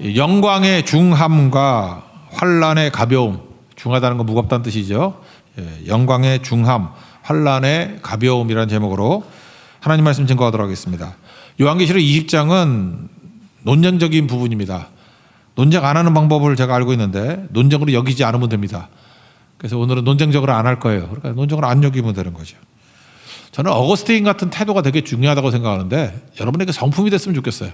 영광의 중함과 환난의 가벼움, 중하다는 건 무겁다는 뜻이죠. 영광의 중함, 환난의 가벼움이라는 제목으로 하나님 말씀 증거하도록 하겠습니다. 요한계시록 20장은 논쟁적인 부분입니다. 논쟁 안 하는 방법을 제가 알고 있는데 논쟁으로 여기지 않으면 됩니다. 그래서 오늘은 논쟁적으로 안 할 거예요. 그러니까 논쟁으로 안 여기면 되는 거죠. 저는 어거스틴 같은 태도가 되게 중요하다고 생각하는데 여러분에게 성품이 됐으면 좋겠어요.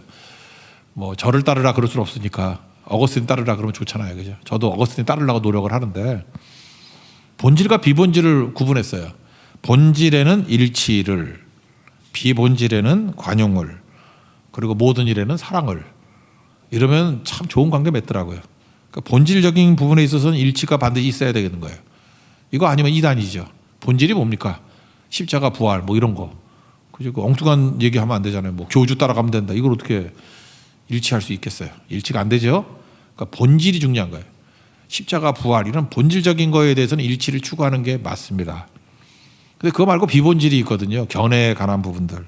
뭐 저를 따르라 그럴 수는 없으니까 어거스틴 따르라 그러면 좋잖아요. 그죠? 저도 어거스틴 따르려고 노력을 하는데 본질과 비본질을 구분했어요. 본질에는 일치를, 비본질에는 관용을, 그리고 모든 일에는 사랑을. 이러면 참 좋은 관계 맺더라고요. 그러니까 본질적인 부분에 있어서는 일치가 반드시 있어야 되는 거예요. 이거 아니면 이단이죠. 본질이 뭡니까? 십자가, 부활, 뭐 이런 거. 그죠? 그 엉뚱한 얘기하면 안 되잖아요. 뭐 교주 따라가면 된다. 이걸 어떻게 일치할 수 있겠어요? 일치가 안 되죠. 그러니까 본질이 중요한 거예요. 십자가, 부활 이런 본질적인 거에 대해서는 일치를 추구하는 게 맞습니다. 근데 그거 말고 비본질이 있거든요. 견해에 관한 부분들.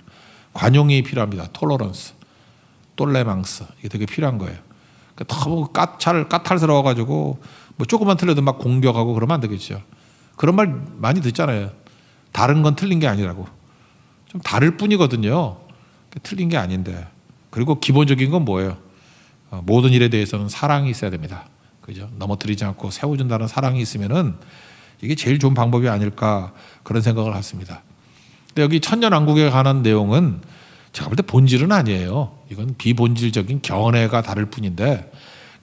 관용이 필요합니다. 톨러런스, 똘레망스 이게 되게 필요한 거예요. 그러니까 너무 까탈스러워가지고 뭐 조금만 틀려도 막 공격하고 그러면 안 되겠죠. 그런 말 많이 듣잖아요. 다른 건 틀린 게 아니라고. 좀 다를 뿐이거든요. 틀린 게 아닌데. 그리고 기본적인 건 뭐예요? 모든 일에 대해서는 사랑이 있어야 됩니다. 그죠? 넘어뜨리지 않고 세워준다는 사랑이 있으면은 이게 제일 좋은 방법이 아닐까 그런 생각을 했습니다. 근데 여기 천년왕국에 관한 내용은 제가 볼 때 본질은 아니에요. 이건 비본질적인 견해가 다를 뿐인데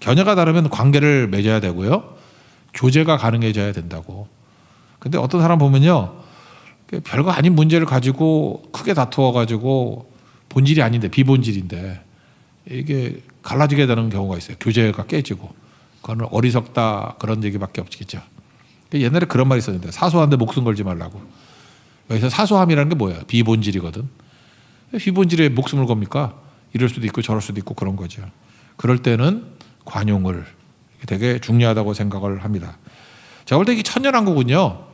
견해가 다르면 관계를 맺어야 되고요. 교제가 가능해져야 된다고. 근데 어떤 사람 보면요. 별거 아닌 문제를 가지고 크게 다투어가지고 본질이 아닌데 비본질인데 이게 갈라지게 되는 경우가 있어요. 교제가 깨지고. 그거는 어리석다 그런 얘기밖에 없겠죠. 옛날에 그런 말이 있었는데 사소한데 목숨 걸지 말라고. 여기서 사소함이라는 게 뭐야? 비본질이거든. 비본질에 목숨을 겁니까? 이럴 수도 있고 저럴 수도 있고 그런 거죠. 그럴 때는 관용을 되게 중요하다고 생각을 합니다. 제가 볼 때 이 천년왕국은요.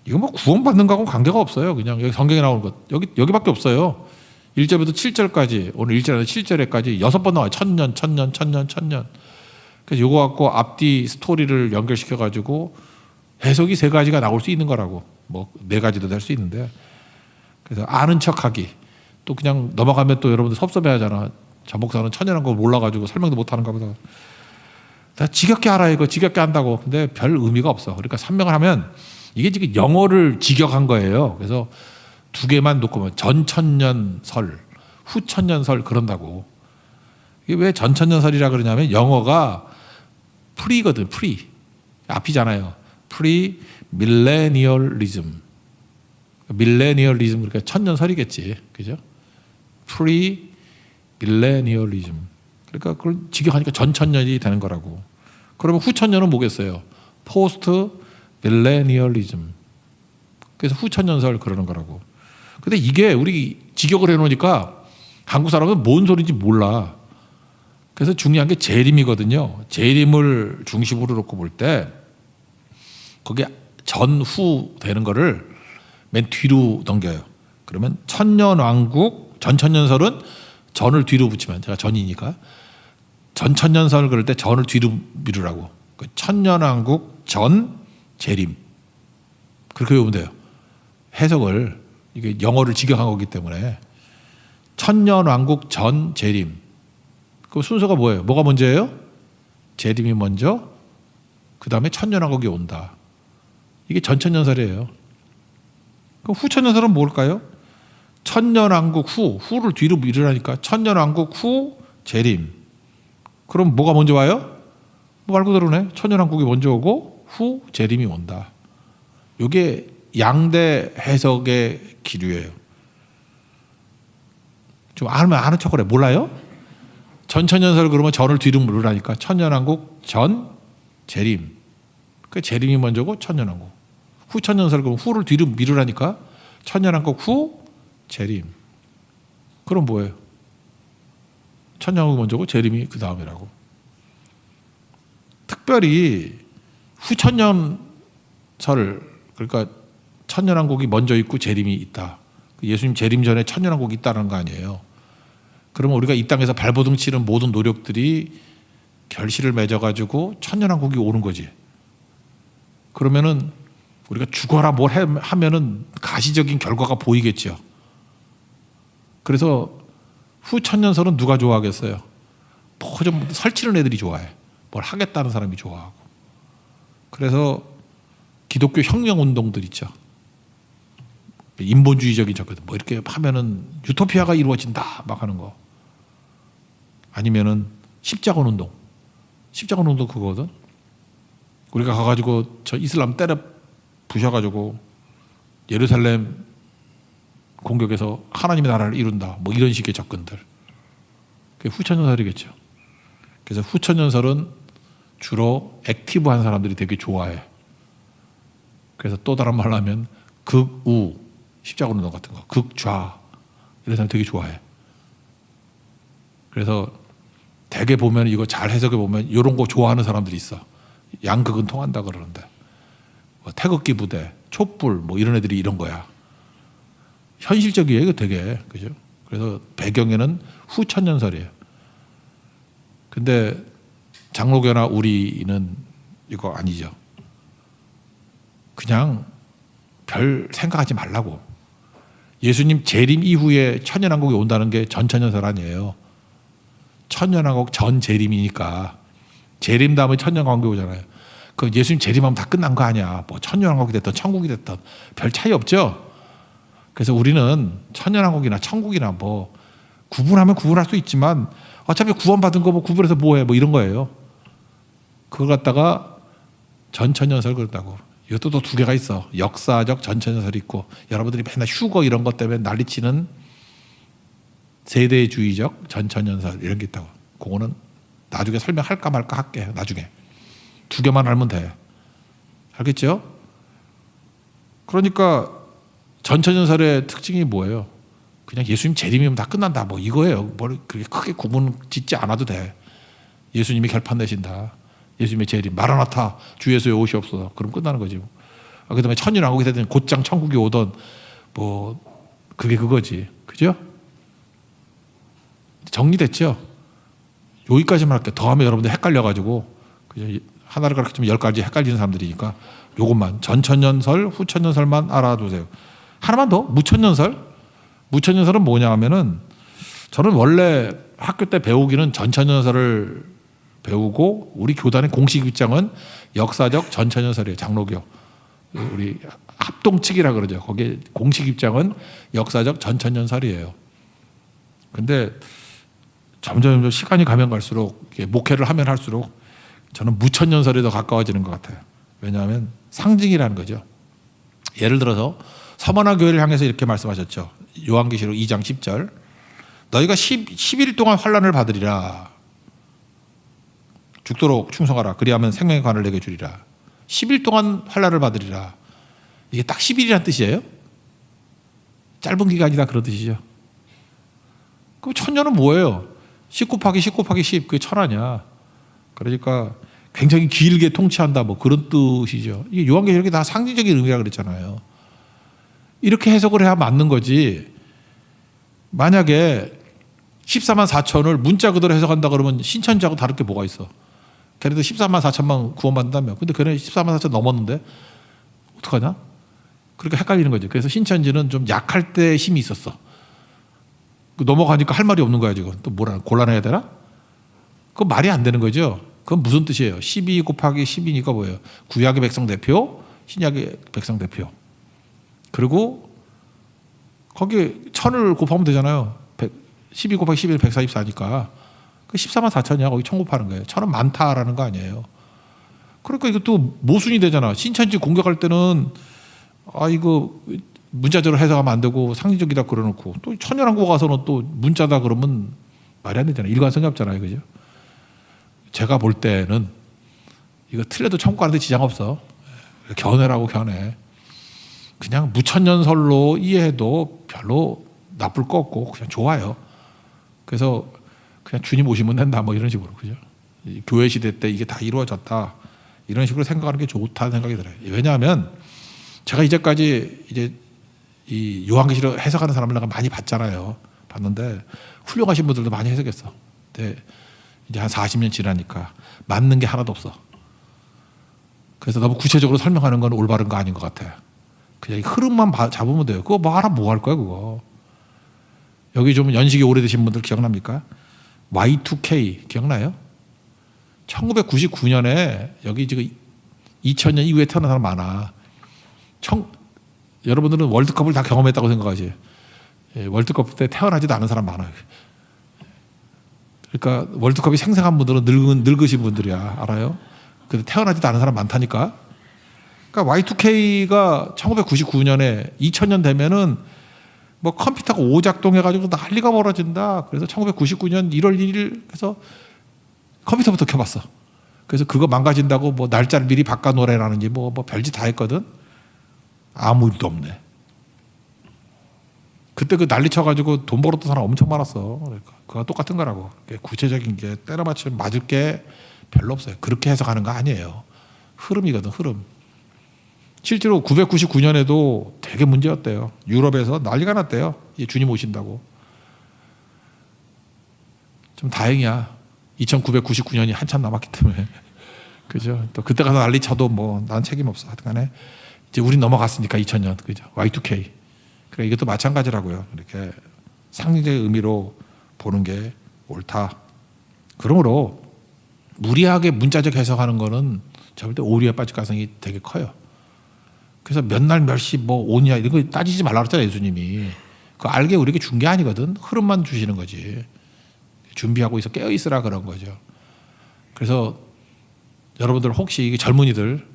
이거 뭐 구원받는 거하고는 관계가 없어요. 그냥 여기 성경에 나오는 것. 여기밖에 없어요. 1절부터 7절까지 오늘 1절에서 7절에까지 6번 나와요. 천년. 그래서 요거 갖고 앞뒤 스토리를 연결시켜 가지고 해석이 3가지가 나올 수 있는 거라고. 뭐 4가지도 될 수 있는데. 그래서 아는 척하기. 또 그냥 넘어가면 또 여러분들 섭섭해하잖아. 저 목사는 천년왕국을 몰라가지고 설명도 못하는가 보다. 다 지겹게 알아 이거 지겹게 한다고. 근데 별 의미가 없어. 그러니까 설명을 하면 이게 지금 영어를 직역한 거예요. 그래서 2개만 놓고 전천년설, 후천년설 그런다고. 이게 왜 전천년설이라 그러냐면 영어가 프리거든. 프리. 앞이잖아요. 프리 밀레니얼리즘. 밀레니얼리즘 그러니까 천년설이겠지. 그죠? 프리 밀레니얼리즘. 그러니까 그걸 직역하니까 전천년이 되는 거라고. 그러면 후천년은 뭐겠어요? 포스트 밀레니얼리즘. 그래서 후천년설 그러는 거라고. 근데 이게 우리 직역을 해놓으니까 한국 사람은 뭔 소리인지 몰라. 그래서 중요한 게 재림이거든요. 재림을 중심으로 놓고 볼 때 거기에 전후 되는 거를 맨 뒤로 넘겨요. 그러면 천년왕국, 전천년설은 전을 뒤로 붙이면 제가 전이니까 전천년설 그럴 때 전을 뒤로 미루라고. 천년왕국 전 재림. 그렇게 외우면 돼요. 해석을 이게 영어를 직역한 거기 때문에 천년왕국 전 재림. 그 순서가 뭐예요? 뭐가 먼저예요? 재림이 먼저, 그 다음에 천년왕국이 온다. 이게 전천년설이에요. 그럼 후천년설은 뭘까요? 천년왕국 후를 뒤로 미루라니까 천년왕국 후 재림. 그럼 뭐가 먼저 와요? 뭐 말 그대로네. 천년왕국이 먼저 오고 후 재림이 온다. 이게 양대 해석의 기류예요. 좀 알면 아는 척을 해. 몰라요? 전천년설 그러면 전을 뒤로 미루라니까 천년왕국 전 재림. 그 재림이 먼저고 천년왕국. 후천년설 그러면 후를 뒤로 미루라니까 천년왕국 후 재림. 그럼 뭐예요? 천년왕국이 먼저고 재림이 그 다음이라고. 특별히 후천년설 그러니까 천년왕국이 먼저 있고 재림이 있다. 예수님 재림 전에 천년왕국이 있다는 거 아니에요. 그러면 우리가 이 땅에서 발버둥 치는 모든 노력들이 결실을 맺어가지고 천년왕국이 오는 거지. 그러면은 우리가 죽어라 뭘 하면은 가시적인 결과가 보이겠죠. 그래서 후천년설은 누가 좋아하겠어요? 뭐 좀 설치는 애들이 좋아해. 뭘 하겠다는 사람이 좋아하고. 그래서 기독교 혁명운동들 있죠. 인본주의적인 접근, 뭐 이렇게 하면은 유토피아가 이루어진다 막 하는 거. 아니면은 십자군 운동. 십자군 운동 그거거든. 우리가 가가지고 저 이슬람 때려 부셔가지고 예루살렘 공격해서 하나님의 나라를 이룬다. 뭐 이런 식의 접근들. 그게 후천년설이겠죠. 그래서 후천년설은 주로 액티브한 사람들이 되게 좋아해. 그래서 또 다른 말로 하면 극우, 십자군 운동 같은 거, 극좌 이런 사람 되게 좋아해. 그래서 대개 보면 이거 잘 해석해 보면 이런 거 좋아하는 사람들이 있어. 양극은 통한다 그러는데 뭐 태극기 부대, 촛불 뭐 이런 애들이 이런 거야. 현실적이에요, 이거 되게. 그죠? 그래서 배경에는 후천년설이에요. 근데 장로교나 우리는 이거 아니죠. 그냥 별 생각하지 말라고. 예수님 재림 이후에 천년왕국이 온다는 게 전천년설 아니에요. 천년왕국 전 재림이니까 재림 다음에 천년왕국이 오잖아요. 그 예수님 재림하면 다 끝난 거 아니야. 뭐 천년왕국이 됐든 천국이 됐든 별 차이 없죠. 그래서 우리는 천년왕국이나 천국이나 뭐 구분하면 구분할 수 있지만 어차피 구원받은 거 뭐 구분해서 뭐해 뭐 이런 거예요. 그걸 갖다가 전천년설 그런다고. 이것도 또 두 개가 있어. 역사적 전천년설이 있고 여러분들이 맨날 휴거 이런 것 때문에 난리치는 세대주의적 전천년설 이런 게 있다고. 그거는 나중에 설명할까 말까 할게. 나중에 두 개만 알면 돼. 알겠죠? 그러니까 전천년설의 특징이 뭐예요? 그냥 예수님 재림이면 다 끝난다 뭐 이거예요. 뭘 그렇게 크게 구분 짓지 않아도 돼. 예수님이 결판 내신다. 예수님의 재림, 마라나타, 주 예수의 오시옵소서. 그럼 끝나는 거지. 그다음에 천년왕국이 되든 곧장 천국이 오던 뭐 그게 그거지. 그죠? 정리됐죠? 여기까지만 할게. 더하면 여러분들 헷갈려가지고 그죠? 하나를 가르치면 10가지 헷갈리는 사람들이니까 요것만 전천년설, 후천년설만 알아두세요. 하나만 더 무천년설. 무천년설은 뭐냐 하면은 저는 원래 학교 때 배우기는 전천년설을 배우고 우리 교단의 공식 입장은 역사적 전천년설이에요. 장로교. 우리 합동측이라 그러죠. 거기에 공식 입장은 역사적 전천년설이에요. 근데 점점 시간이 가면 갈수록 목회를 하면 할수록 저는 무천년설에 더 가까워지는 것 같아요. 왜냐하면 상징이라는 거죠. 예를 들어서 서머나 교회를 향해서 이렇게 말씀하셨죠. 요한계시록 2장 10절 너희가 10일 동안 환난을 받으리라. 죽도록 충성하라. 그리하면 생명의 관을 내게 주리라. 10일 동안 환난을 받으리라. 이게 딱 10일이란 뜻이에요? 짧은 기간이다 그런 뜻이죠. 그럼 천년은 뭐예요? 10 곱하기 10 곱하기 10 그게 천하냐. 그러니까 굉장히 길게 통치한다 뭐 그런 뜻이죠. 이게 요한계시록이 다 상징적인 의미라 그랬잖아요. 이렇게 해석을 해야 맞는 거지. 만약에 14만 4천을 문자 그대로 해석한다 그러면 신천지하고 다를 게 뭐가 있어. 걔네들 14만 4천만 구원받는다며. 근데 걔네 14만 4천 넘었는데 어떡하냐? 그러니까 헷갈리는 거죠. 그래서 신천지는 좀 약할 때 힘이 있었어. 넘어가니까 할 말이 없는 거야 지금. 또 뭐라 곤란해야 되나? 그건 말이 안 되는 거죠. 그건 무슨 뜻이에요? 12 곱하기 10이니까 뭐예요? 구약의 백성 대표, 신약의 백성 대표. 그리고 거기 1000을 곱하면 되잖아요. 12 곱하기 11은 144니까. 그 14만 4천이야. 거기 1000 곱하는 거예요. 1000은 많다라는 거 아니에요. 그러니까 이것도 모순이 되잖아. 신천지 공격할 때는 이거 문자적으로 해석하면 안 되고 상징적이다 그러놓고 또 천연왕국 가서는 또 문자다 그러면 말이 안 되잖아요. 일관성이 없잖아요. 그죠? 제가 볼 때는 이거 틀려도 천국 가는데 지장 없어. 견해라고 견해. 그냥 무천년설로 이해해도 별로 나쁠 거 없고 그냥 좋아요. 그래서 그냥 주님 오시면 된다 뭐 이런 식으로. 그죠? 교회 시대 때 이게 다 이루어졌다 이런 식으로 생각하는 게 좋다는 생각이 들어요. 왜냐하면 제가 이제까지 이제 이 요한계시록 해석하는 사람을 내가 많이 봤잖아요. 봤는데 훌륭하신 분들도 많이 해석했어. 근데 이제 한 40년 지나니까 맞는 게 하나도 없어. 그래서 너무 구체적으로 설명하는 건 올바른 거 아닌 것 같아. 그냥 이 흐름만 잡으면 돼요. 그거 뭐 알아 뭐 할 거야 그거. 여기 좀 연식이 오래되신 분들 기억납니까? Y2K 기억나요? 1999년에 여기 지금 2000년 이후에 태어난 사람 많아. 여러분들은 월드컵을 다 경험했다고 생각하지. 예, 월드컵 때 태어나지도 않은 사람 많아요. 그러니까 월드컵이 생생한 분들은 늙으신 분들이야. 알아요? 근데 태어나지도 않은 사람 많다니까. 그러니까 Y2K가 1999년에 2000년 되면은 뭐 컴퓨터가 오작동해가지고 난리가 벌어진다. 그래서 1999년 1월 1일 해서 컴퓨터부터 켜봤어. 그래서 그거 망가진다고 뭐 날짜를 미리 바꿔놓으라는지 뭐 별짓 다 했거든. 아무 일도 없네. 그때 그 난리 쳐가지고 돈 벌었던 사람 엄청 많았어. 그러니까 그거 똑같은 거라고. 구체적인 게 때려 맞추면 맞을 게 별로 없어요. 그렇게 해석하는 거 아니에요. 흐름이거든, 흐름. 실제로 999년에도 되게 문제였대요. 유럽에서 난리가 났대요. 주님 오신다고. 좀 다행이야. 2999년이 한참 남았기 때문에. 그죠? 또 그때 가서 난리 쳐도 뭐 난 책임 없어. 하여튼 간에 이제 우린 넘어갔으니까 2000년. 그죠? Y2K. 그래 이것도 마찬가지라고요. 이렇게 상징적인 의미로 보는 게 옳다. 그러므로 무리하게 문자적 해석하는 거는 절대 오류에 빠질 가능성이 되게 커요. 그래서 몇 날 몇 시 뭐 오냐 이런 거 따지지 말라 그랬잖아요. 예수님이. 그거 알게 우리에게 준 게 아니거든. 흐름만 주시는 거지. 준비하고 있어 깨어 있으라 그런 거죠. 그래서 여러분들 혹시 이게 젊은이들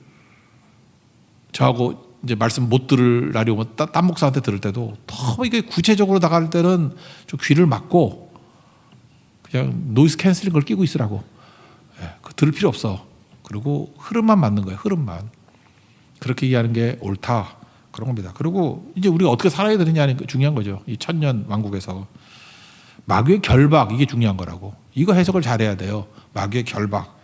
저하고 이제 말씀 못 들을 날이 오면 딴 목사한테 들을 때도 너무 이게 구체적으로 나갈 때는 좀 귀를 막고 그냥 노이즈 캔슬링 걸 끼고 있으라고. 예, 들을 필요 없어. 그리고 흐름만 맞는 거예요. 흐름만. 그렇게 이해하는 게 옳다. 그런 겁니다. 그리고 이제 우리가 어떻게 살아야 되느냐는 중요한 거죠. 이 천년 왕국에서. 마귀의 결박 이게 중요한 거라고. 이거 해석을 잘해야 돼요. 마귀의 결박.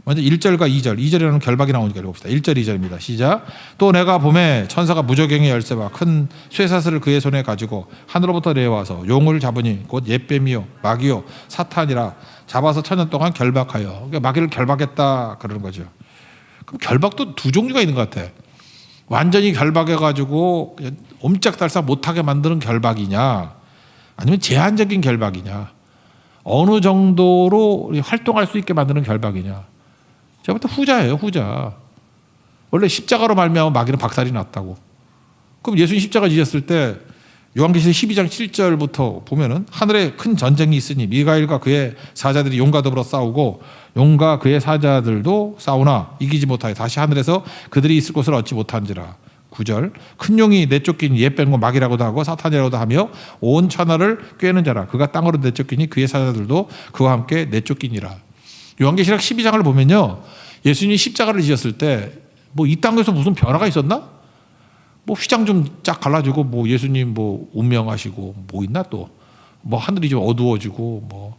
먼저 1절과 2절. 2절에는 결박이 나오니까 읽어봅시다. 1절 2절입니다. 시작. 또 내가 봄에 천사가 무저갱의 열쇠와 큰 쇠사슬을 그의 손에 가지고 하늘로부터 내려와서 용을 잡으니 곧 옛뱀이요 마귀요 사탄이라 잡아서 천년 동안 결박하여. 그러니까 마귀를 결박했다 그러는 거죠. 그럼 결박도 두 종류가 있는 것 같아. 완전히 결박해가지고 옴짝달싹 못하게 만드는 결박이냐 아니면 제한적인 결박이냐 어느 정도로 활동할 수 있게 만드는 결박이냐. 제가 볼 때 후자예요. 후자. 원래 십자가로 말미암아 마귀는 박살이 났다고. 그럼 예수님 십자가 지셨을 때 요한계시록 12장 7절부터 보면은 하늘에 큰 전쟁이 있으니 미가엘과 그의 사자들이 용과 더불어 싸우고 용과 그의 사자들도 싸우나 이기지 못하여 다시 하늘에서 그들이 있을 곳을 얻지 못한지라. 9절 큰 용이 내쫓긴 옛뱀과 마귀라고도 하고 사탄이라고도 하며 온 천하를 꿰는 자라. 그가 땅으로 내쫓기니 그의 사자들도 그와 함께 내쫓기니라. 요한계시록 12장을 보면요. 예수님이 십자가를 지셨을 때 뭐 이 땅에서 무슨 변화가 있었나? 뭐 휘장 좀 쫙 갈라지고 뭐 예수님 뭐 운명하시고 뭐 있나 또 뭐 하늘이 좀 어두워지고 뭐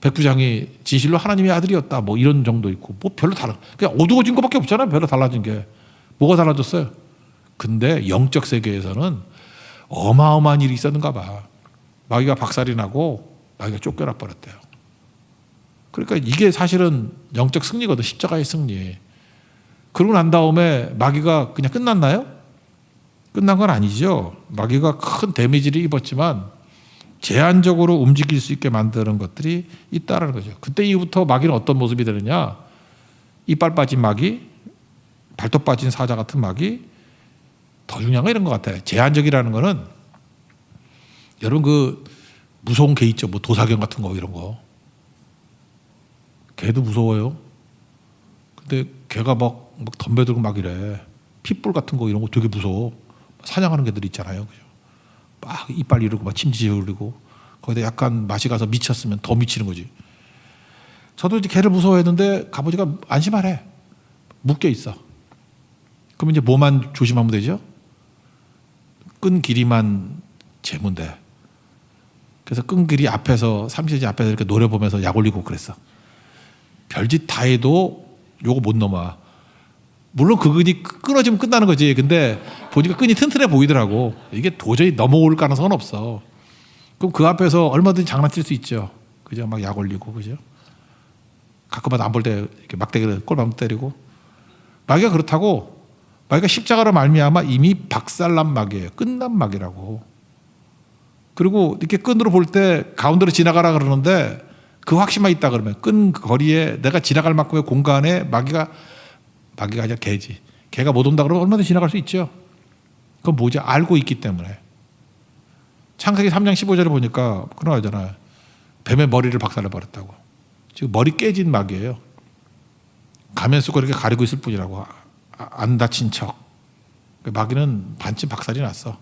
백부장이 진실로 하나님의 아들이었다 뭐 이런 정도 있고 뭐 별로 그냥 어두워진 것밖에 없잖아요. 별로 달라진 게 뭐가 달라졌어요? 근데 영적 세계에서는 어마어마한 일이 있었는가 봐. 마귀가 박살이 나고 마귀가 쫓겨나 버렸대요. 그러니까 이게 사실은 영적 승리거든. 십자가의 승리. 그러고 난 다음에 마귀가 그냥 끝났나요? 끝난 건 아니죠. 마귀가 큰 데미지를 입었지만 제한적으로 움직일 수 있게 만드는 것들이 있다는 거죠. 그때 이후부터 마귀는 어떤 모습이 되느냐? 이빨 빠진 마귀, 발톱 빠진 사자 같은 마귀. 더 중요한 건 이런 것 같아요. 제한적이라는 거는 여러분 그 무서운 개 있죠. 뭐 도사견 같은 거 이런 거. 개도 무서워요. 근데 개가 막 덤벼들고 막 이래. 핏불 같은 거 이런 거 되게 무서워. 사냥하는 개들 있잖아요. 그죠? 막 이빨 이르고 막 침지 흘리고 거기다 약간 맛이 가서 미쳤으면 더 미치는 거지. 저도 이제 개를 무서워했는데 아버지가 안심하래. 묶여 있어. 그럼 이제 뭐만 조심하면 되죠? 끈 길이만 재면 돼. 그래서 끈 길이 앞에서 삼시세제 앞에서 이렇게 노려보면서 약 올리고 그랬어. 별짓 다 해도 요거 못 넘어. 물론 그 끈이 끊어지면 끝나는 거지. 근데 보니까 끈이 튼튼해 보이더라고. 이게 도저히 넘어올 가능성은 없어. 그럼 그 앞에서 얼마든지 장난칠 수 있죠. 그죠? 막 약 올리고, 그죠? 가끔마다 안 볼 때 이렇게 막대기를 꼴밤 때리고. 마귀가 그렇다고. 마귀가 십자가로 말미암아 이미 박살난 마귀예요. 끝난 마귀라고. 그리고 이렇게 끈으로 볼 때 가운데로 지나가라 그러는데 그 확신만 있다 그러면 끈 거리에 내가 지나갈 만큼의 공간에 마귀가 아니라 개지. 개가 못 온다 그러면 얼마든지 지나갈 수 있죠. 그건 뭐지? 알고 있기 때문에. 창세기 3장 15절에 보니까 그런 거 하잖아요. 뱀의 머리를 박살내버렸다고. 지금 머리 깨진 마귀예요. 가면 쓰고 이렇게 가리고 있을 뿐이라고. 안 다친 척. 마귀는 반쯤 박살이 났어.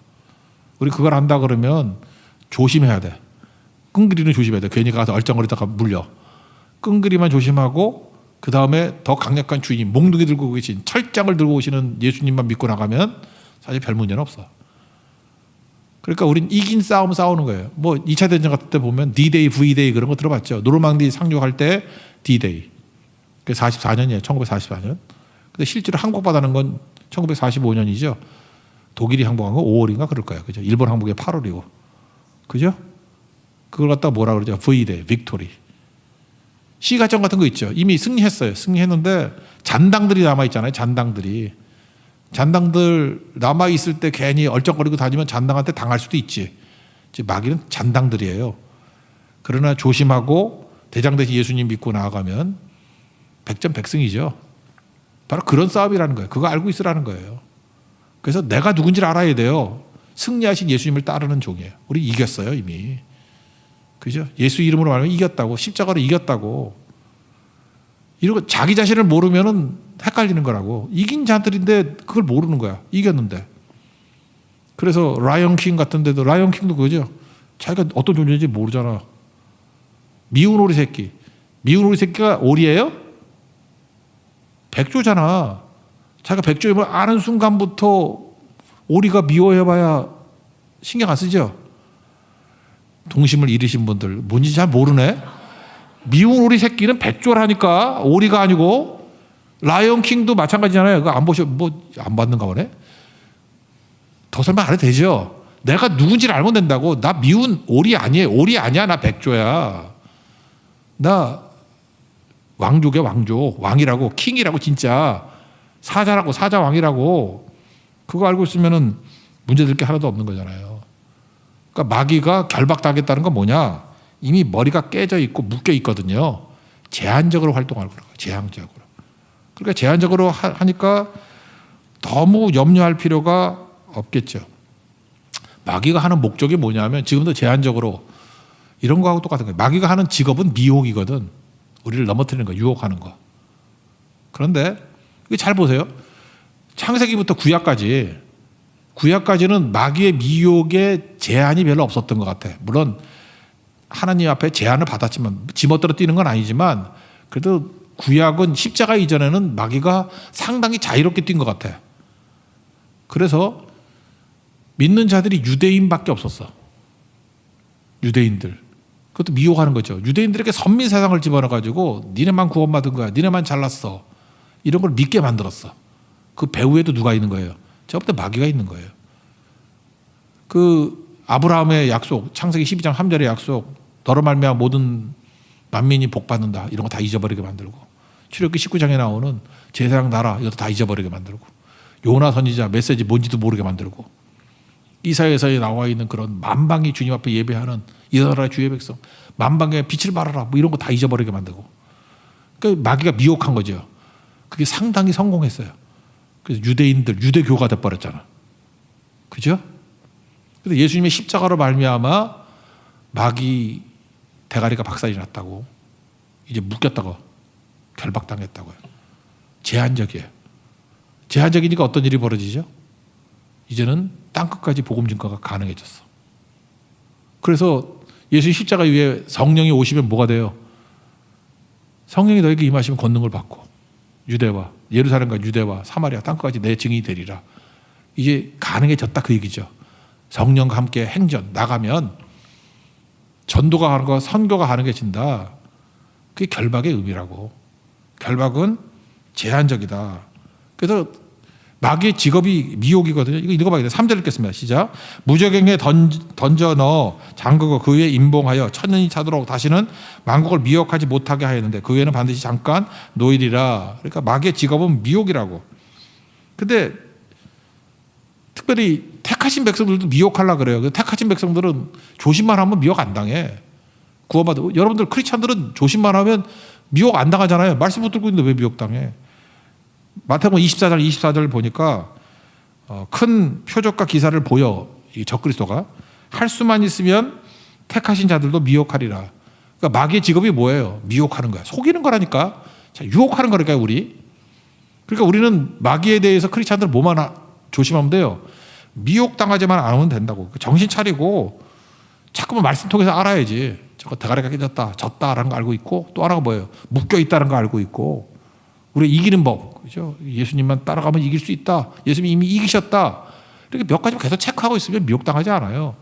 우리 그걸 안다 그러면 조심해야 돼. 끈기리는 조심해야 돼. 괜히 가서 얼쩡거리다가 물려. 끈기리만 조심하고 그 다음에 더 강력한 주인, 몽둥이 들고 계신 철장을 들고 오시는 예수님만 믿고 나가면 사실 별 문제는 없어. 그러니까 우린 이긴 싸움 싸우는 거예요. 뭐 2차 대전 같은 때 보면 D-Day, V-Day 그런 거 들어봤죠. 노르망디 상륙할 때 D-Day. 그게 44년이에요. 1944년. 근데 실제로 항복받아는 건 1945년이죠. 독일이 항복한 건 5월인가 그럴 거예요. 그죠? 일본 항복이 8월이고. 그죠? 그걸 갖다가 뭐라 그러죠? V-Day, 빅토리. 시가전 같은 거 있죠. 이미 승리했어요. 승리했는데 잔당들이 남아있잖아요. 잔당들 남아있을 때 괜히 얼쩡거리고 다니면 잔당한테 당할 수도 있지. 마귀는 잔당들이에요. 그러나 조심하고 대장 대신 예수님 믿고 나아가면 백전백승이죠. 바로 그런 싸움이라는 거예요. 그거 알고 있으라는 거예요. 그래서 내가 누군지를 알아야 돼요. 승리하신 예수님을 따르는 종이에요. 우리 이겼어요 이미. 그죠? 예수 이름으로 말하면 이겼다고. 십자가로 이겼다고. 이러고 자기 자신을 모르면은 헷갈리는 거라고. 이긴 자들인데 그걸 모르는 거야. 이겼는데. 그래서 라이언 킹 같은 데도 라이언 킹도 그거죠. 자기가 어떤 존재인지 모르잖아. 미운 오리 새끼. 미운 오리 새끼가 오리예요? 백조잖아. 자기가 백조임을 아는 순간부터 오리가 미워해봐야 신경 안 쓰죠. 동심을 잃으신 분들 뭔지 잘 모르네. 미운 오리 새끼는 백조라니까. 오리가 아니고. 라이언 킹도 마찬가지잖아요. 그거 안 보셔 뭐 안 받는가 보네. 더 설명 안 해도 되죠. 내가 누군지를 알면 된다고. 나 미운 오리 아니에요. 오리 아니야. 나 백조야. 나 왕족이야. 왕족. 왕이라고. 킹이라고. 진짜 사자라고. 사자 왕이라고. 그거 알고 있으면은 문제될 게 하나도 없는 거잖아요. 그러니까 마귀가 결박당했다는 건 뭐냐? 이미 머리가 깨져 있고 묶여 있거든요. 제한적으로 활동하는 거예요. 제한적으로. 그러니까 제한적으로 하니까 너무 염려할 필요가 없겠죠. 마귀가 하는 목적이 뭐냐면 지금도 제한적으로 이런 거하고 똑같은 거예요. 마귀가 하는 직업은 미혹이거든. 우리를 넘어뜨리는 거, 유혹하는 거. 그런데 잘 보세요. 창세기부터 구약까지는 마귀의 미혹에 제한이 별로 없었던 것 같아. 물론 하나님 앞에 제한을 받았지만 지멋대로 뛰는 건 아니지만 그래도 구약은 십자가 이전에는 마귀가 상당히 자유롭게 뛴 것 같아. 그래서 믿는 자들이 유대인밖에 없었어. 유대인들. 그것도 미혹하는 거죠. 유대인들에게 선민 세상을 집어넣어가지고 니네만 구원받은 거야. 니네만 잘났어. 이런 걸 믿게 만들었어. 그 배후에도 누가 있는 거예요? 저부터 마귀가 있는 거예요. 그 아브라함의 약속, 창세기 12장 3절의 약속, 너로 말미암아 모든 만민이 복받는다. 이런 거 다 잊어버리게 만들고, 출애굽기 19장에 나오는 제사장 나라 이것도 다 잊어버리게 만들고, 요나 선지자 메시지 뭔지도 모르게 만들고, 이사야서에 나와 있는 그런 만방이 주님 앞에 예배하는 이스라엘 주의 백성, 만방에 빛을 발하라 뭐 이런 거 다 잊어버리게 만들고. 그러니까 마귀가 미혹한 거죠. 그게 상당히 성공했어요. 그래서 유대인들, 유대교가 돼버렸잖아. 그죠? 그래서 예수님의 십자가로 말미암아 마귀 대가리가 박살이 났다고. 이제 묶였다고. 결박당했다고요. 제한적이에요. 제한적이니까 어떤 일이 벌어지죠? 이제는 땅끝까지 복음 증거가 가능해졌어. 그래서 예수 십자가 위에 성령이 오시면 뭐가 돼요? 성령이 너에게 임하시면 권능을 받고 유대와 예루살렘과 유대와 사마리아 땅끝까지 내 증인이 되리라. 이제 가능해졌다 그 얘기죠. 성령과 함께 행전 나가면 전도가 가는 거, 선교가 가능해진다. 그게 결박의 의미라고. 결박은 제한적이다. 그래서 마귀의 직업이 미혹이거든요. 이거 읽어봐야 돼. 3절 읽겠습니다. 시작. 무적에게 던져 넣어 잠그고 그 위에 임봉하여 천년이 차도록 다시는 만국을 미혹하지 못하게 하였는데 그 위에는 반드시 잠깐 놓이리라. 그러니까 마귀의 직업은 미혹이라고. 근데 특별히 택하신 백성들도 미혹하려고 그래요. 택하신 백성들은 조심만 하면 미혹 안 당해. 구원받아. 여러분들 크리스찬들은 조심만 하면 미혹 안 당하잖아요. 말씀 붙들고 있는데 왜 미혹 당해? 마태복음 24장 24절 보니까 큰 표적과 기사를 보여 이 적그리스도가 할 수만 있으면 택하신 자들도 미혹하리라. 그러니까 마귀의 직업이 뭐예요? 미혹하는 거야. 속이는 거라니까. 자, 유혹하는 거니까요, 우리. 그러니까 우리는 마귀에 대해서 크리스찬들 뭐만 조심하면 돼요. 미혹당하지만 않으면 된다고. 정신 차리고 자꾸만 말씀 통해서 알아야지. 저거 대가리가 깨졌다, 졌다라는 거 알고 있고 또 하나가 뭐예요? 묶여 있다는 거 알고 있고 우리 이기는 법, 그죠? 예수님만 따라가면 이길 수 있다. 예수님이 이미 이기셨다. 이렇게 몇 가지 계속 체크하고 있으면 미혹당하지 않아요.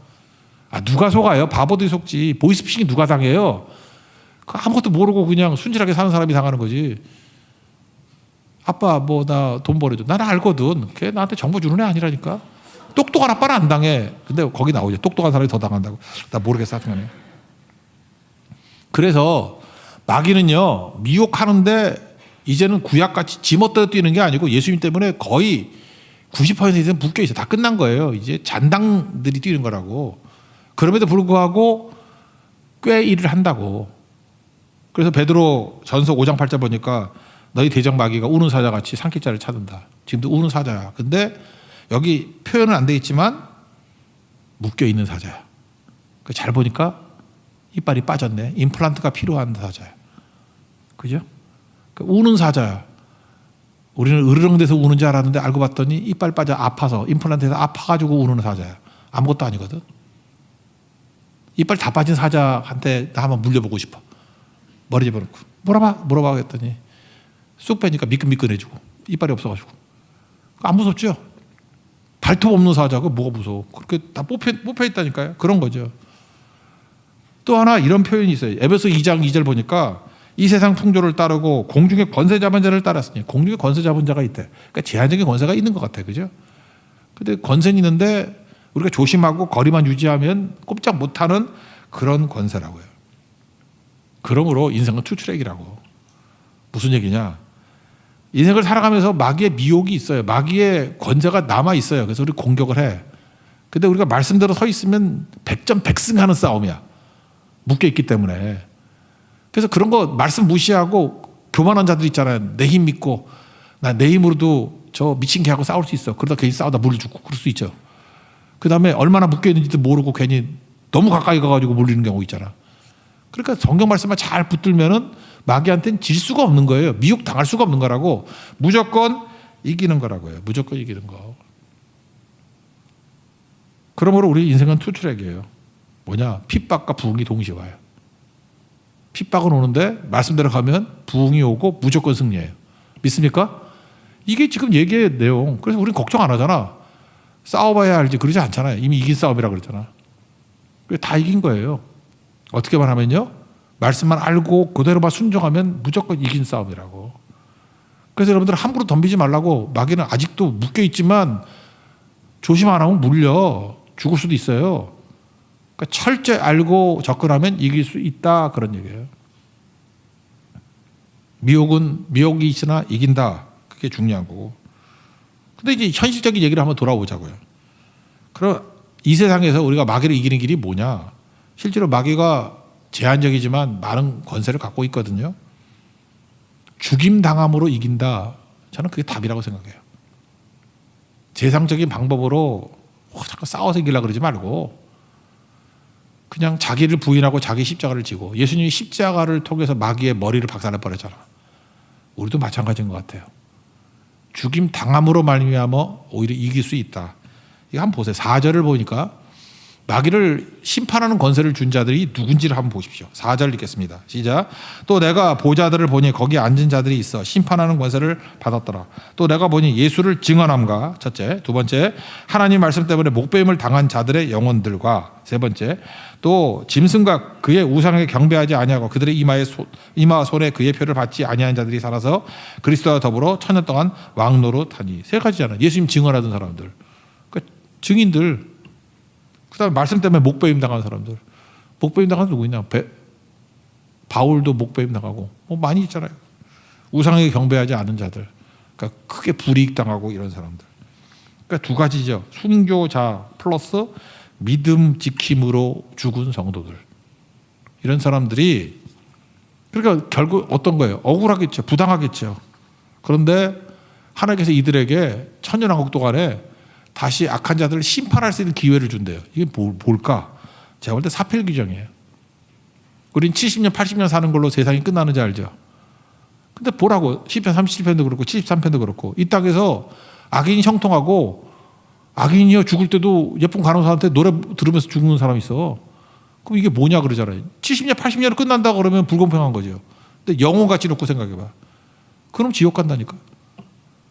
누가 속아요? 바보들이 속지. 보이스피싱이 누가 당해요? 아무것도 모르고 그냥 순진하게 사는 사람이 당하는 거지. 아빠 뭐 나 돈 벌어줘. 나는 알거든. 걔 나한테 정보 주는 애 아니라니까. 똑똑한 아빠는 안 당해. 근데 거기 나오죠. 똑똑한 사람이 더 당한다고. 나 모르겠어. 하여튼 그래서 마귀는요. 미혹하는데 이제는 구약같이 지멋대로 뛰는 게 아니고 예수님 때문에 거의 90% 이상 묶여 있어. 다 끝난 거예요. 이제 잔당들이 뛰는 거라고. 그럼에도 불구하고 꽤 일을 한다고. 그래서 베드로 전서 5장 8절 보니까 너희 대적 마귀가 우는 사자같이 삼킬자를 찾는다. 지금도 우는 사자야. 근데 여기 표현은 안 돼 있지만 묶여 있는 사자야. 잘 보니까 이빨이 빠졌네. 임플란트가 필요한 사자야. 그죠? 우는 사자야. 우리는 으르렁대서 우는 줄 알았는데 알고 봤더니 이빨 빠져 아파서 임플란트에서 아파가지고 우는 사자야. 아무것도 아니거든. 이빨 다 빠진 사자한테 나 한번 물려보고 싶어. 머리 집어넣고 물어봐 했더니 쑥 빼니까 미끈미끈해지고 이빨이 없어가지고 안 무섭죠? 발톱 없는 사자가 뭐가 무서워? 그렇게 다 뽑혀 있다니까요. 그런 거죠. 또 하나 이런 표현이 있어요. 에베소 2장 2절 보니까 이 세상 풍조를 따르고 공중의 권세 잡은 자를 따랐으니 공중의 권세 잡은 자가 있대. 그러니까 제한적인 권세가 있는 것 같아요. 그죠? 근데 권세는 있는데 우리가 조심하고 거리만 유지하면 꼼짝 못하는 그런 권세라고요. 그러므로 인생은 투트랙이라고. 무슨 얘기냐? 인생을 살아가면서 마귀의 미혹이 있어요. 마귀의 권세가 남아 있어요. 그래서 우리 공격을 해. 근데 우리가 말씀대로 서 있으면 100점 100승하는 싸움이야. 묶여 있기 때문에. 그래서 그런 거 말씀 무시하고 교만한 자들 있잖아요. 내 힘 믿고 나 내 힘으로도 저 미친 개하고 싸울 수 있어. 그러다 괜히 싸우다 물을 죽고 그럴 수 있죠. 그 다음에 얼마나 묶여 있는지도 모르고 괜히 너무 가까이 가가지고 물리는 경우 있잖아. 그러니까 성경 말씀만 잘 붙들면은 마귀한테는 질 수가 없는 거예요. 미혹 당할 수가 없는 거라고. 무조건 이기는 거라고요. 무조건 이기는 거. 그러므로 우리 인생은 투트랙이에요. 뭐냐? 핍박과 부흥이 동시에 와요. 핍박은 오는데 말씀대로 가면 부흥이 오고 무조건 승리해요. 믿습니까? 이게 지금 얘기의 내용. 그래서 우리는 걱정 안 하잖아. 싸워봐야 알지. 그러지 않잖아요. 이미 이긴 싸움이라 그러잖아. 다 이긴 거예요. 어떻게만 하면요. 말씀만 알고 그대로만 순종하면 무조건 이긴 싸움이라고. 그래서 여러분들 함부로 덤비지 말라고. 마귀는 아직도 묶여있지만 조심 안 하면 물려. 죽을 수도 있어요. 그러니까 철저히 알고 접근하면 이길 수 있다. 그런 얘기예요. 미혹이 있으나 이긴다. 그게 중요한 거고. 근데 이제 현실적인 얘기를 한번 돌아보자고요. 그럼 이 세상에서 우리가 마귀를 이기는 길이 뭐냐? 실제로 마귀가 제한적이지만 많은 권세를 갖고 있거든요. 죽임 당함으로 이긴다. 저는 그게 답이라고 생각해요. 세상적인 방법으로 자꾸 싸워서 이기려고 그러지 말고 그냥 자기를 부인하고 자기 십자가를 지고 예수님이 십자가를 통해서 마귀의 머리를 박살내 버렸잖아. 우리도 마찬가지인 것 같아요. 죽임 당함으로 말미암아 오히려 이길 수 있다. 이거 한번 보세요. 4절을 보니까 마귀를 심판하는 권세를 준 자들이 누군지를 한번 보십시오. 4절 읽겠습니다. 시작. 또 내가 보자들을 보니 거기 앉은 자들이 있어 심판하는 권세를 받았더라. 또 내가 보니 예수를 증언함과 첫째, 두 번째 하나님 말씀 때문에 목배임을 당한 자들의 영혼들과 세 번째 또 짐승과 그의 우상에게 경배하지 아니하고 그들의 이마와 손에 그의 표를 받지 아니한 자들이 살아서 그리스도와 더불어 천년 동안 왕노릇하니. 세 가지잖아요. 예수님 증언하던 사람들, 그러니까 증인들. 그다음에 말씀 때문에 목배임 당한 사람들. 목배임 당한 누구 있냐? 바울도 목배임 당하고 뭐 많이 있잖아요. 우상에게 경배하지 않은 자들, 그러니까 크게 불이익 당하고 이런 사람들. 그러니까 두 가지죠. 순교자 플러스 믿음 지킴으로 죽은 성도들. 이런 사람들이 그러니까 결국 어떤 거예요? 억울하겠죠. 부당하겠죠. 그런데 하나님께서 이들에게 천년왕국 동안에 다시 악한 자들을 심판할 수 있는 기회를 준대요. 이게 뭘까? 제가 볼 때 사필규정이에요. 우린 70년 80년 사는 걸로 세상이 끝나는 줄 알죠. 근데 보라고. 시편 37편도 그렇고 73편도 그렇고 이 땅에서 악인이 형통하고 악인이요 죽을 때도 예쁜 간호사한테 노래 들으면서 죽는 사람이 있어. 그럼 이게 뭐냐 그러잖아요. 70년 80년으로 끝난다 그러면 불공평한 거죠. 근데 영혼같이 놓고 생각해봐. 그럼 지옥 간다니까.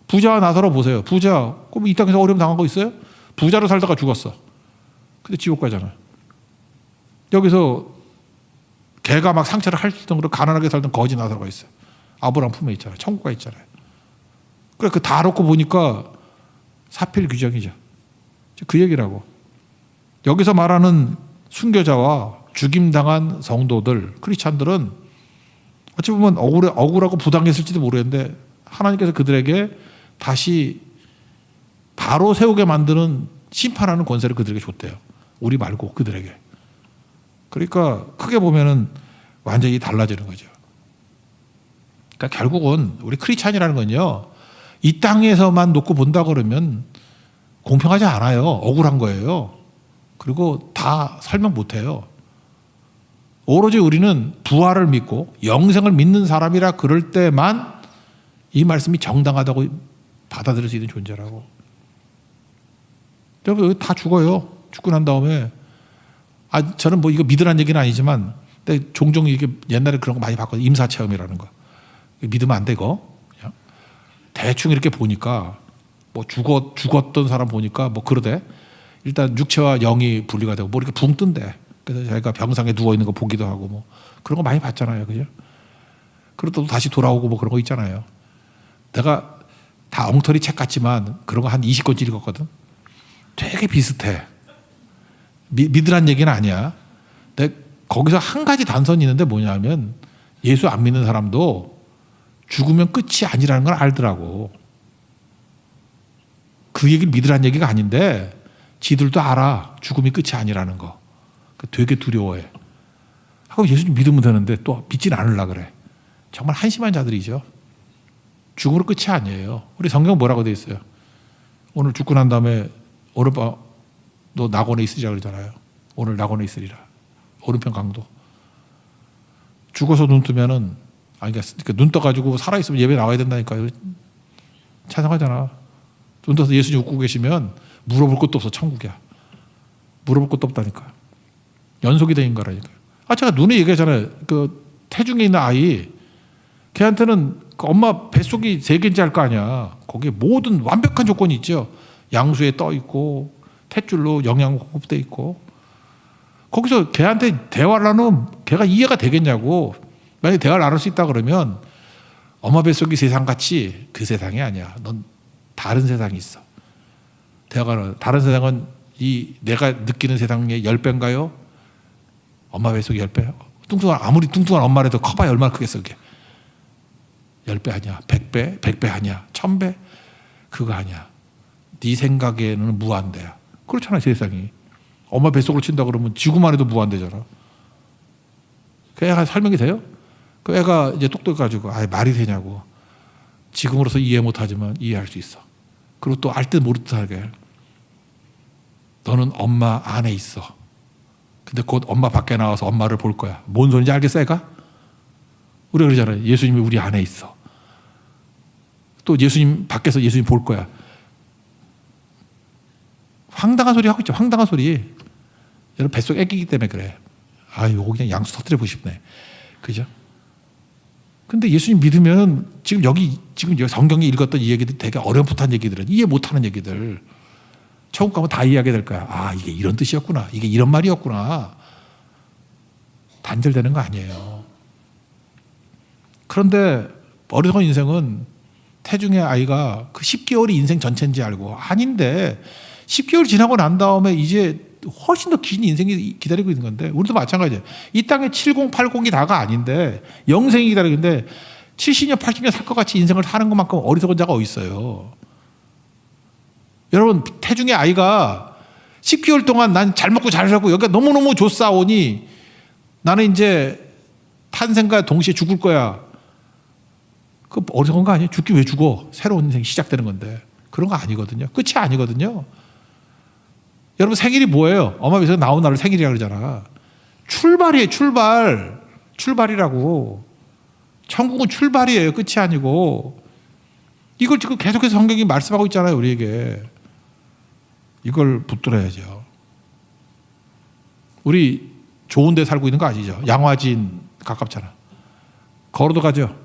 부자와 나사로 보세요. 부자 그럼 이 땅에서 어려움 당한 거 있어요? 부자로 살다가 죽었어. 근데 지옥 가잖아. 여기서 개가 막 상처를 할 수 있던 그런 가난하게 살던 거지 나사로가 있어요. 아브라함 품에 있잖아요. 천국가 있잖아요. 그래 그 다 놓고 보니까 사필 규정이죠. 그 얘기라고. 여기서 말하는 순교자와 죽임당한 성도들, 크리스찬들은 어찌 보면 억울하고 부당했을지도 모르겠는데 하나님께서 그들에게 다시 바로 세우게 만드는 심판하는 권세를 그들에게 줬대요. 우리 말고 그들에게. 그러니까 크게 보면은 완전히 달라지는 거죠. 그러니까 결국은 우리 크리스찬이라는 건요, 이 땅에서만 놓고 본다 그러면 공평하지 않아요. 억울한 거예요. 그리고 다 설명 못 해요. 오로지 우리는 부활을 믿고 영생을 믿는 사람이라 그럴 때만 이 말씀이 정당하다고 받아들일 수 있는 존재라고. 여러분 여기 다 죽어요. 죽고 난 다음에 저는 뭐 이거 믿으라는 얘기는 아니지만 근데 종종 이게 옛날에 그런 거 많이 봤거든요. 임사체험이라는 거. 믿으면 안 되고 그냥 대충 이렇게 보니까 뭐 죽었던 사람 보니까 뭐 그러대. 일단 육체와 영이 분리가 되고 뭐 이렇게 붕 뜬대. 그래서 자기가 병상에 누워 있는 거 보기도 하고 뭐 그런 거 많이 봤잖아요, 그죠? 그러다 또 다시 돌아오고 뭐 그런 거 있잖아요. 내가 다 엉터리 책 같지만 그런 거 한 20권째 읽었거든. 되게 비슷해. 믿으란 얘기는 아니야. 근데 거기서 한 가지 단선이 있는데 뭐냐면 예수 안 믿는 사람도 죽으면 끝이 아니라는 걸 알더라고. 그 얘기를 믿으란 얘기가 아닌데 지들도 알아. 죽음이 끝이 아니라는 거. 되게 두려워해. 하고 예수님 믿으면 되는데 또 믿지는 않으려고 그래. 정말 한심한 자들이죠. 죽음으로 끝이 아니에요. 우리 성경 뭐라고 되어 있어요? 오늘 죽고 난 다음에 오늘 밤 너 낙원에 있으리라 그러잖아요. 오늘 낙원에 있으리라. 오른편 강도. 죽어서 눈 뜨면은 그러니까 눈 떠가지고 살아있으면 예배 나와야 된다니까요. 찬성하잖아. 눈 떠서 예수님 웃고 계시면 물어볼 것도 없어. 천국이야. 물어볼 것도 없다니까. 연속이 된 인간이니까요. 제가 눈에 얘기하잖아요. 그 태중에 있는 아이 걔한테는 그 엄마 뱃속이 3개인지 알 거 아니야. 거기에 모든 완벽한 조건이 있죠. 양수에 떠 있고 탯줄로 영양 공급돼 있고 거기서 걔한테 대화를 하면 걔가 이해가 되겠냐고. 만약에 대화를 나눌 수 있다 그러면 엄마 뱃속이 세상같이 그 세상이 아니야. 넌 다른 세상이 있어. 대화가 다른 세상은 이 내가 느끼는 세상의 10배인가요? 엄마 뱃속이 10배? 아무리 뚱뚱한 엄마라도 커봐야 얼마나 크겠어 그게. 10배 아니야. 100배? 100배 아니야. 1000배? 그거 아니야. 네 생각에는 무한대야. 그렇잖아 세상이. 엄마 뱃속으로 친다 그러면 지구만 해도 무한대잖아. 그 애가 설명이 돼요? 그 애가 이제 똑똑해가지고 말이 되냐고. 지금으로서 이해 못하지만 이해할 수 있어. 그리고 또 알 듯 모를 듯 하게. 너는 엄마 안에 있어. 근데 곧 엄마 밖에 나와서 엄마를 볼 거야. 뭔 소리인지 알겠어 애가? 우리가 그러잖아요. 예수님이 우리 안에 있어. 또 예수님 밖에서 예수님 볼 거야. 황당한 소리 하고 있죠. 황당한 소리. 여러분 뱃속 애기기 때문에 그래. 요거 그냥 양수 터뜨리고 싶네. 그죠? 근데 예수님 믿으면 지금 여기 성경에 읽었던 이 얘기들 되게 어렴풋한 얘기들은 이해 못하는 얘기들 천국 가면 다 이해하게 될 거야. 이게 이런 뜻이었구나. 이게 이런 말이었구나. 단절되는 거 아니에요. 그런데 어리석은 인생은 태중의 아이가 그 10개월이 인생 전체인지 알고 아닌데 10개월 지나고 난 다음에 이제 훨씬 더 긴 인생이 기다리고 있는 건데 우리도 마찬가지예요. 이 땅에 70, 80이 다가 아닌데 영생이 기다리는데 70년, 80년 살 것 같이 인생을 사는 것만큼 어리석은 자가 어디 있어요. 여러분 태중의 아이가 10개월 동안 난 잘 먹고 잘 살고 여기가 너무너무 좋사오니 나는 이제 탄생과 동시에 죽을 거야. 그 어리석은 거 아니에요? 죽기 왜 죽어? 새로운 인생이 시작되는 건데. 그런 거 아니거든요. 끝이 아니거든요. 여러분 생일이 뭐예요? 엄마 뱃속에 나온 날을 생일이라고 그러잖아. 출발이에요. 출발이라고. 천국은 출발이에요. 끝이 아니고. 이걸 지금 계속해서 성경이 말씀하고 있잖아요. 우리에게. 이걸 붙들어야죠. 우리 좋은 데 살고 있는 거 아니죠? 양화진 가깝잖아. 걸어도 가죠.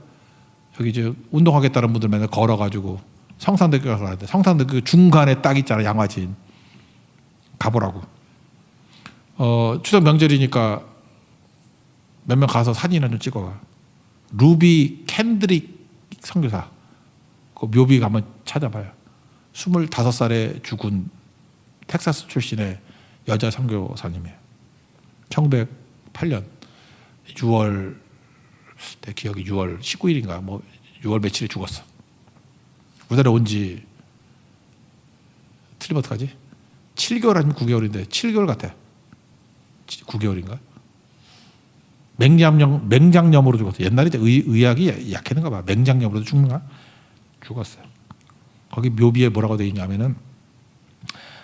여기 이제 운동하겠다는 분들 맨날 걸어가지고 성산대교 가는데 성산대교 중간에 딱 있잖아. 양화진. 가보라고. 추석 명절이니까 몇 명 가서 사진이나 좀 찍어가. 루비 캔드릭 선교사. 그 묘비 가면 찾아봐요. 25살에 죽은 텍사스 출신의 여자 선교사님이에요. 1908년 6월 내 기억이 6월 19일인가 뭐 6월 며칠에 죽었어. 우리나라에 온 지 틀리면 어떡하지? 7개월 아니면 9개월인데 7개월 같아. 9개월인가? 맹장염으로 죽었어. 옛날에 의학이 약했는가 봐. 맹장염으로 죽는가? 죽었어요. 거기 묘비에 뭐라고 되어 있냐면은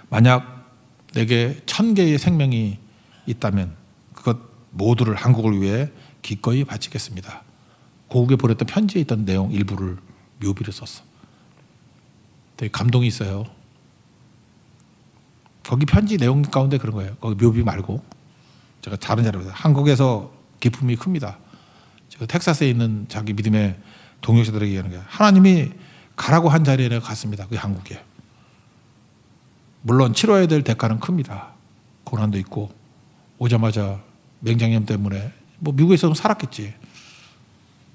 만약 내게 1000개의 생명이 있다면 그것 모두를 한국을 위해 기꺼이 바치겠습니다. 고국에 보냈던 편지에 있던 내용 일부를 묘비로 썼어. 되게 감동이 있어요. 거기 편지 내용 가운데 그런 거예요. 거기 묘비 말고 제가 다른 자료에서 한국에서 기품이 큽니다. 제가 텍사스에 있는 자기 믿음의 동역자들에게 얘기하는 거예요. 하나님이 가라고 한 자리에 내가 갔습니다. 그 한국에. 물론 치러야 될 대가는 큽니다. 고난도 있고 오자마자 맹장염 때문에 뭐 미국에서는 살았겠지.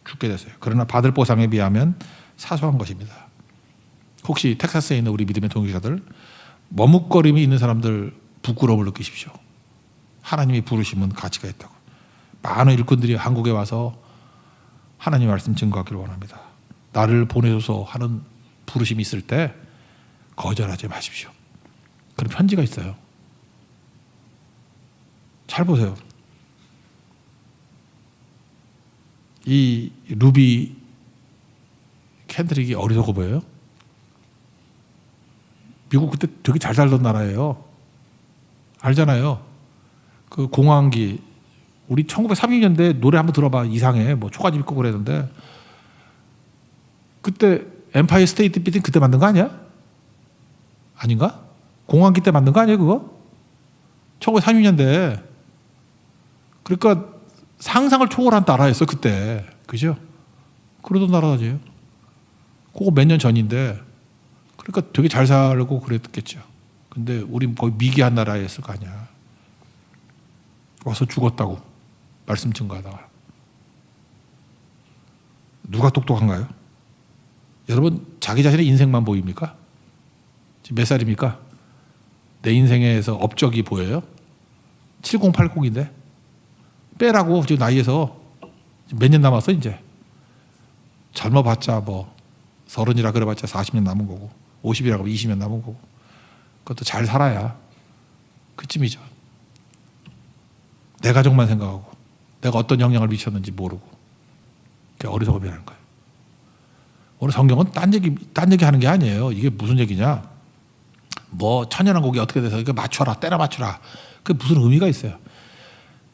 죽게 됐어요. 그러나 받을 보상에 비하면 사소한 것입니다. 혹시 텍사스에 있는 우리 믿음의 동역자들 머뭇거림이 있는 사람들 부끄러움을 느끼십시오. 하나님이 부르심은 가치가 있다고. 많은 일꾼들이 한국에 와서 하나님 말씀 증거하기를 원합니다. 나를 보내줘서 하는 부르심이 있을 때 거절하지 마십시오. 그런 편지가 있어요. 잘 보세요. 이 루비 캔드릭이 어리석어 보여요? 미국 그때 되게 잘 살던 나라예요. 알잖아요. 그 공황기 우리 1930년대 노래 한번 들어봐. 이상해. 뭐 초가집 입고 그랬는데 그때 엠파이어 스테이트 빌딩 그때 만든 거 아니야? 아닌가? 공황기 때 만든 거 아니에요 그거? 1930년대. 그러니까 상상을 초월한 나라였어 그때. 그죠? 그러던 나라지. 그거 몇 년 전인데 그러니까 되게 잘 살고 그랬겠죠. 근데 우리 거의 미개한 나라였을 거 아니야. 와서 죽었다고 말씀 증거하다가. 누가 똑똑한가요? 여러분 자기 자신의 인생만 보입니까? 지금 몇 살입니까? 내 인생에서 업적이 보여요? 7080인데 빼라고 지금 나이에서 몇 년 남았어 이제. 젊어봤자 뭐 30이라 그래봤자 40년 남은 거고 50이라고 하면 20년 남은 거고 그것도 잘 살아야 그쯤이죠. 내 가족만 생각하고 내가 어떤 영향을 미쳤는지 모르고 그게 어리석음이라는 거예요. 오늘 성경은 딴 얘기 하는 게 아니에요. 이게 무슨 얘기냐? 뭐 천연왕국이 어떻게 돼서 이거 맞춰라 때려 맞춰라 그게 무슨 의미가 있어요?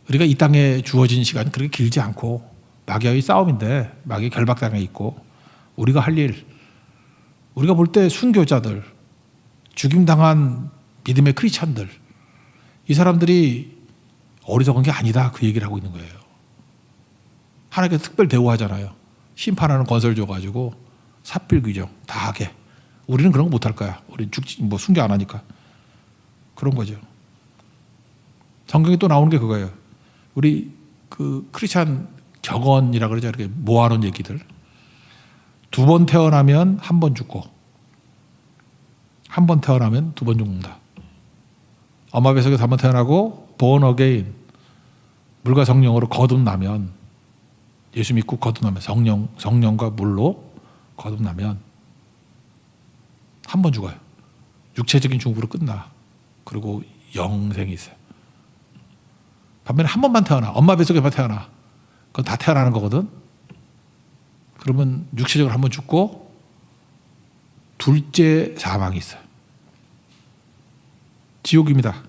우리가 이 땅에 주어진 시간이 그렇게 길지 않고 마귀와의 싸움인데 마귀 결박당해 있고 우리가 할 일 우리가 볼 때 순교자들 죽임당한 믿음의 크리스찬들 이 사람들이 어리석은 게 아니다 그 얘기를 하고 있는 거예요. 하나님께서 특별 대우하잖아요. 심판하는 건설 줘가지고 삽질 규정 다 하게. 우리는 그런 거 못할 거야. 우리 죽지 뭐 순교 안 하니까 그런 거죠. 성경에 또 나오는 게 그거예요. 우리 그 크리스찬 격언이라 그러죠. 이렇게 모아놓은 얘기들. 2번 태어나면 1번 죽고, 1번 태어나면 2번 죽는다. 엄마 뱃속에서 1번 태어나고 born again, 물과 성령으로 거듭나면, 예수 믿고 거듭나면, 성령과 물로 거듭나면 1번 죽어요. 육체적인 죽음으로 끝나. 그리고 영생이 있어요. 반면에 1번만 태어나, 엄마 뱃속에만 태어나, 그건 다 태어나는 거거든. 그러면 육체적으로 1번 죽고 둘째 사망이 있어요. 지옥입니다.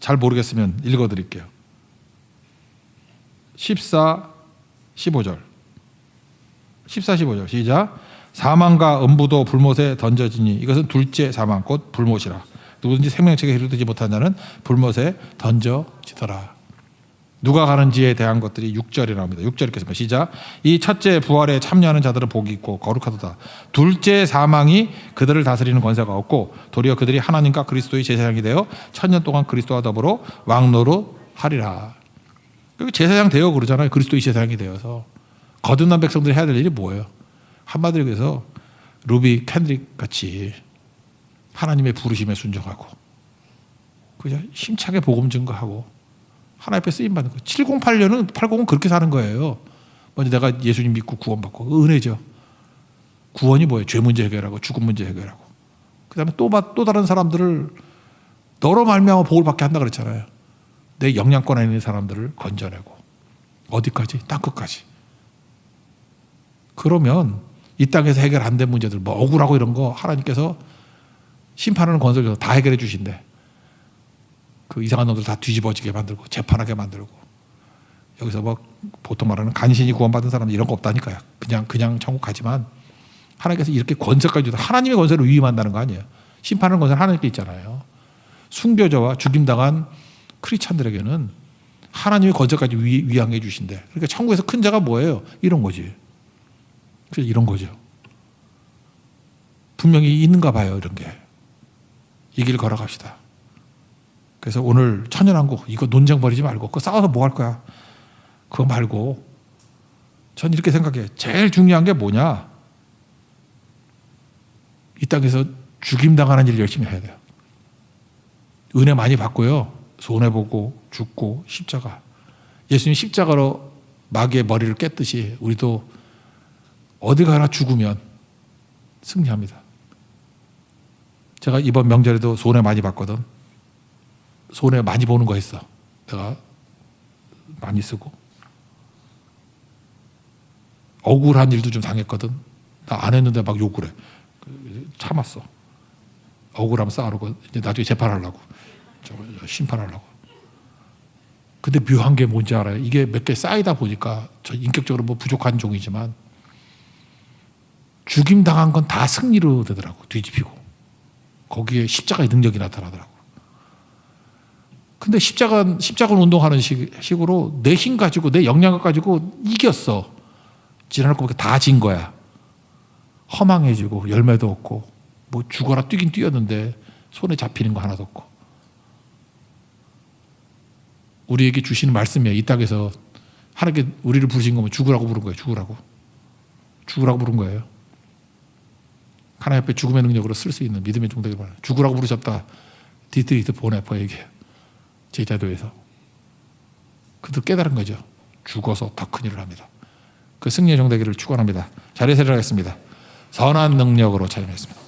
잘 모르겠으면 읽어드릴게요. 14, 15절. 14, 15절 시작. 사망과 음부도 불못에 던져지니 이것은 둘째 사망 곧 불못이라. 누구든지 생명책에 이르지 못한 자는 불못에 던져지더라. 누가 가는지에 대한 것들이 6절에 나옵니다. 6절 읽겠습니다. 시작. 이 첫째 부활에 참여하는 자들은 복이 있고 거룩하도다. 둘째 사망이 그들을 다스리는 권세가 없고 도리어 그들이 하나님과 그리스도의 제사장이 되어 1000년 동안 그리스도와 더불어 왕노릇 하리라. 제사장 되어 그러잖아요. 그리스도의 제사장이 되어서. 거듭난 백성들이 해야 될 일이 뭐예요? 한마디로 해서 루비 캔드릭 같이 하나님의 부르심에 순종하고 그냥 힘차게 복음 증거하고 하나님 앞에 쓰임받는 거예요. 708년은 80은 그렇게 사는 거예요. 먼저 내가 예수님 믿고 구원받고 은혜죠. 구원이 뭐예요? 죄 문제 해결하고 죽음 문제 해결하고 그 다음에 또 다른 사람들을 너로 말미암아 복을 받게 한다 그랬잖아요. 내 영향권 안에 있는 사람들을 건져내고 어디까지? 땅끝까지. 그러면 이 땅에서 해결 안 된 문제들 뭐 억울하고 이런 거 하나님께서 심판하는 권세를 줘서 다 해결해 주신대. 그 이상한 놈들 다 뒤집어지게 만들고 재판하게 만들고 여기서 뭐 보통 말하는 간신히 구원받은 사람 이런 거 없다니까요. 그냥 천국 가지만 하나님께서 이렇게 권세까지 주다 하나님의 권세를 위임한다는 거 아니에요. 심판하는 권세는 하나님께 있잖아요. 순교자와 죽임당한 크리스찬들에게는 하나님의 권세까지 위양해 주신대. 그러니까 천국에서 큰 자가 뭐예요? 이런 거지. 그래서 이런 거죠. 분명히 있는가 봐요. 이런 게. 이 길 걸어갑시다. 그래서 오늘 천연한국 이거 논쟁 벌이지 말고 그거 싸워서 뭐 할 거야. 그거 말고 전 이렇게 생각해요. 제일 중요한 게 뭐냐. 이 땅에서 죽임당하는 일 열심히 해야 돼요. 은혜 많이 받고요. 손해보고 죽고 십자가. 예수님 십자가로 마귀의 머리를 깼듯이 우리도 어디 가나 죽으면 승리합니다. 제가 이번 명절에도 손해 많이 봤거든. 손해 많이 보는 거 했어. 내가 많이 쓰고. 억울한 일도 좀 당했거든. 나 안 했는데 막 욕을 해. 참았어. 억울하면 싸우고 이제 나중에 재판하려고. 심판하려고. 근데 묘한 게 뭔지 알아요? 이게 몇 개 쌓이다 보니까 저 인격적으로 뭐 부족한 종이지만 죽임당한 건 다 승리로 되더라고. 뒤집히고. 거기에 십자가의 능력이 나타나더라고. 근데 십자가 운동하는 식으로 내 힘 가지고 내 역량을 가지고 이겼어. 지나갈 거 보니까 다 진 거야. 허망해지고 열매도 없고 뭐 죽어라 뛰긴 뛰었는데 손에 잡히는 거 하나도 없고. 우리에게 주시는 말씀이에요. 이 땅에서 하나님께 우리를 부르신 거면 죽으라고 부른 거예요. 죽으라고 부른 거예요. 하나님 앞에 죽음의 능력으로 쓸 수 있는 믿음의 종되길 바랍니다. 죽으라고 부르셨다. 디트리트 보네퍼에게 제자도에서 그들 깨달은 거죠. 죽어서 더 큰 일을 합니다. 그 승리의 종되기를 축원합니다. 자리에 세려하겠습니다. 선한 능력으로 찬양했습니다.